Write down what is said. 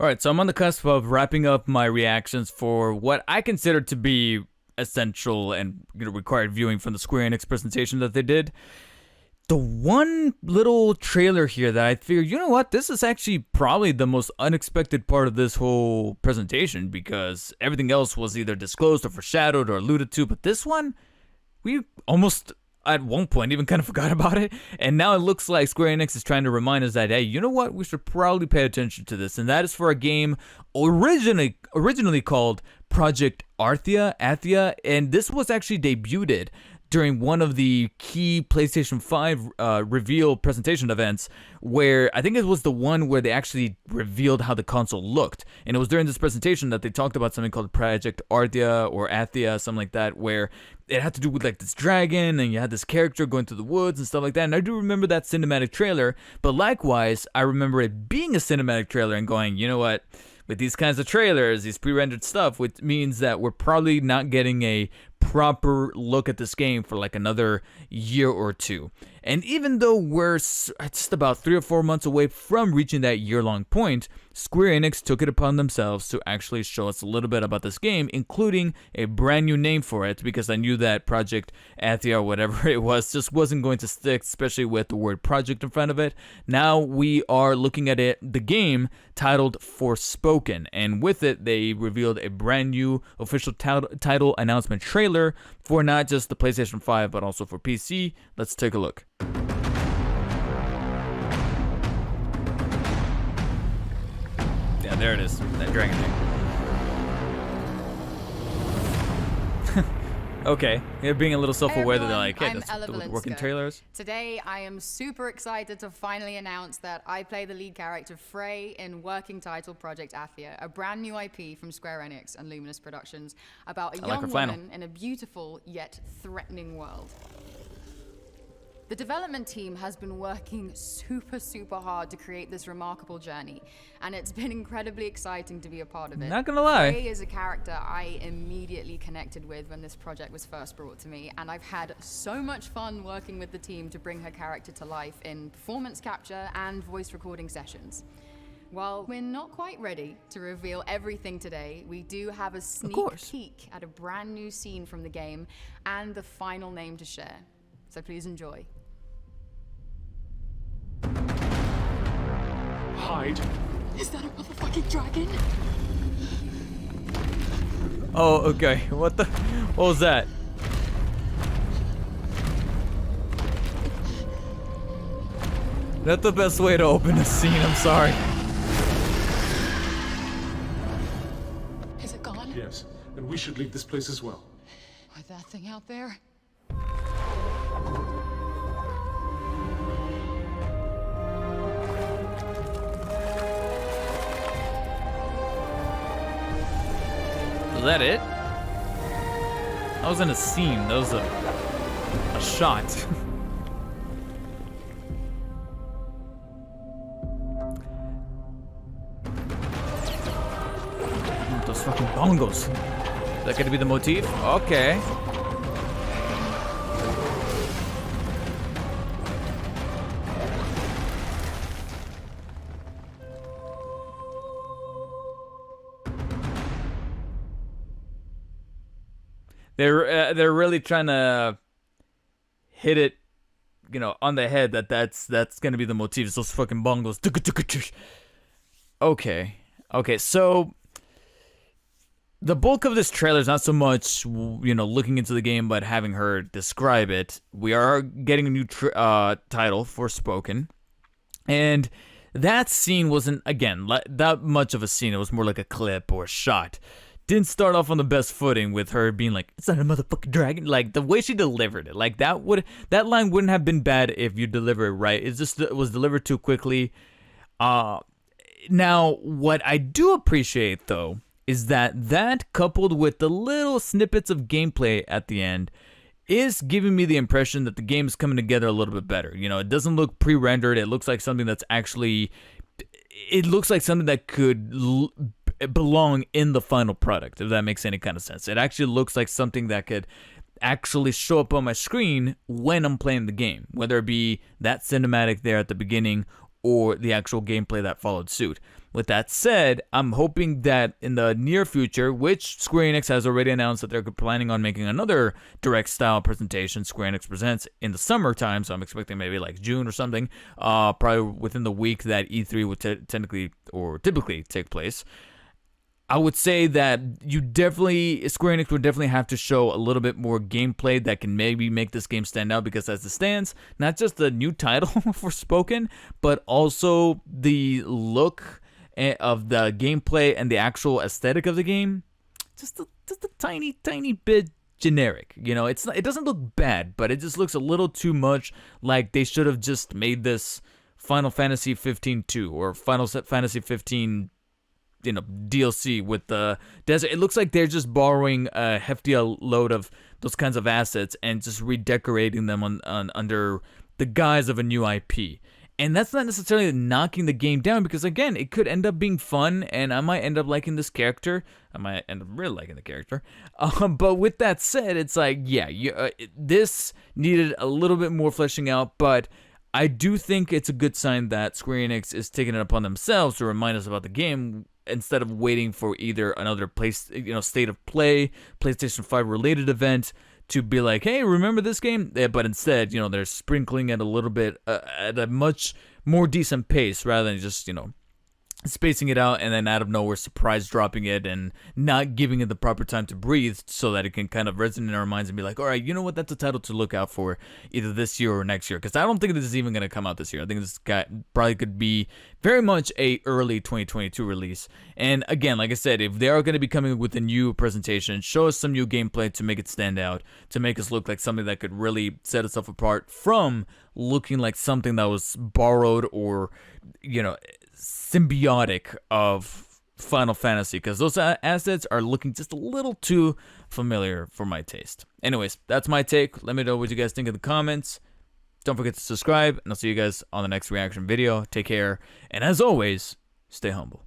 All right, so I'm on the cusp of wrapping up my reactions for what I consider to be essential and required viewing from the Square Enix presentation that they did. The one little trailer here that I figured, you know what, this is actually probably the most unexpected part of this whole presentation because everything else was either disclosed or foreshadowed or alluded to, but this one, we almost at one point even kind of forgot about it, and now it looks like Square Enix is trying to remind us that, hey, you know what, we should probably pay attention to this, and that is for a game originally called Project Athia, and this was actually debuted during one of the key PlayStation 5 reveal presentation events, where I think it was the one where they actually revealed how the console looked. And it was during this presentation that they talked about something called Project Athia or Athia, something like that, where it had to do with like this dragon and you had this character going through the woods and stuff like that. And I do remember that cinematic trailer, but likewise, I remember it being a cinematic trailer and going, you know what? With these kinds of trailers, these pre-rendered stuff, which means that we're probably not getting a proper look at this game for like another year or two. And even though we're just about 3 or 4 months away from reaching that year-long point, Square Enix took it upon themselves to actually show us a little bit about this game, including a brand new name for it, because I knew that Project Athia or whatever it was just wasn't going to stick, especially with the word project in front of it. Now we are looking at the game titled Forspoken, and with it they revealed a brand new official title announcement trailer for not just the PlayStation 5 but also for PC. Let's take a look. Yeah, there it is, that dragon thing. Okay, they're being a little self-aware that they're like, hey, that's working trailers. Today, I am super excited to finally announce that I play the lead character Frey in working title Project Athia, a brand new IP from Square Enix and Luminous Productions about a young woman in a beautiful yet threatening world. The development team has been working super hard to create this remarkable journey, and it's been incredibly exciting to be a part of it. Not gonna lie. Frey is a character I immediately connected with when this project was first brought to me, and I've had so much fun working with the team to bring her character to life in performance capture and voice recording sessions. While we're not quite ready to reveal everything today, we do have a sneak peek at a brand new scene from the game and the final name to share. So please enjoy. Hide. Is that a motherfucking dragon? Oh, okay. What was that? Not the best way to open a scene, I'm sorry. Is it gone? Yes, and we should leave this place as well. With that thing out there? Is that it? That wasn't a scene, that was a shot. Those fucking bongos. Is that gonna be the motif? Okay. They're really trying to hit it, on the head that's gonna be the motif. Those fucking bongos. Okay. So the bulk of this trailer is not so much looking into the game, but having her describe it. We are getting a new title, Forspoken, and that scene wasn't again that much of a scene. It was more like a clip or a shot. Didn't start off on the best footing with her being like, it's not a motherfucking dragon. Like, the way she delivered it, like, that line wouldn't have been bad if you deliver it right. It was delivered too quickly. Now, what I do appreciate, though, is that coupled with the little snippets of gameplay at the end is giving me the impression that the game is coming together a little bit better. It doesn't look pre-rendered. It looks like something that's actually... It looks like something that could... belong in the final product, if that makes any kind of sense. It actually looks like something that could actually show up on my screen when I'm playing the game, whether it be that cinematic there at the beginning or the actual gameplay that followed suit. With that said, I'm hoping that in the near future, which Square Enix has already announced that they're planning on making another direct style presentation, Square Enix Presents, in the summertime, so I'm expecting maybe like June or something, probably within the week that E3 would technically or typically take place. I would say that Square Enix would definitely have to show a little bit more gameplay that can maybe make this game stand out, because as it stands, not just the new title Forspoken, but also the look of the gameplay and the actual aesthetic of the game, just a tiny bit generic. You know, it doesn't look bad, but it just looks a little too much like they should have just made this Final Fantasy 15-2 or Final Fantasy 15 DLC with the desert. It looks like they're just borrowing a hefty load of those kinds of assets and just redecorating them on under the guise of a new IP. And that's not necessarily knocking the game down, because again, it could end up being fun, and I might end up liking this character. I might end up really liking the character. But with that said, it's like, yeah, this needed a little bit more fleshing out, but I do think it's a good sign that Square Enix is taking it upon themselves to remind us about the game, instead of waiting for either another State of Play, PlayStation 5 related event to be like, hey, remember this game? Yeah, but instead, they're sprinkling it a little bit at a much more decent pace, rather than just, spacing it out and then out of nowhere surprise dropping it and not giving it the proper time to breathe so that it can kind of resonate in our minds and be like, all right, you know what, that's a title to look out for either this year or next year, because I don't think this is even going to come out this year. I think this guy probably could be very much a early 2022 release. And again, like I said, if they are going to be coming with a new presentation, show us some new gameplay to make it stand out, to make us look like something that could really set itself apart from looking like something that was borrowed or symbiotic of Final Fantasy, because those assets are looking just a little too familiar for my taste. Anyways, that's my take. Let me know what you guys think in the comments. Don't forget to subscribe, and I'll see you guys on the next reaction video. Take care, and as always, stay humble.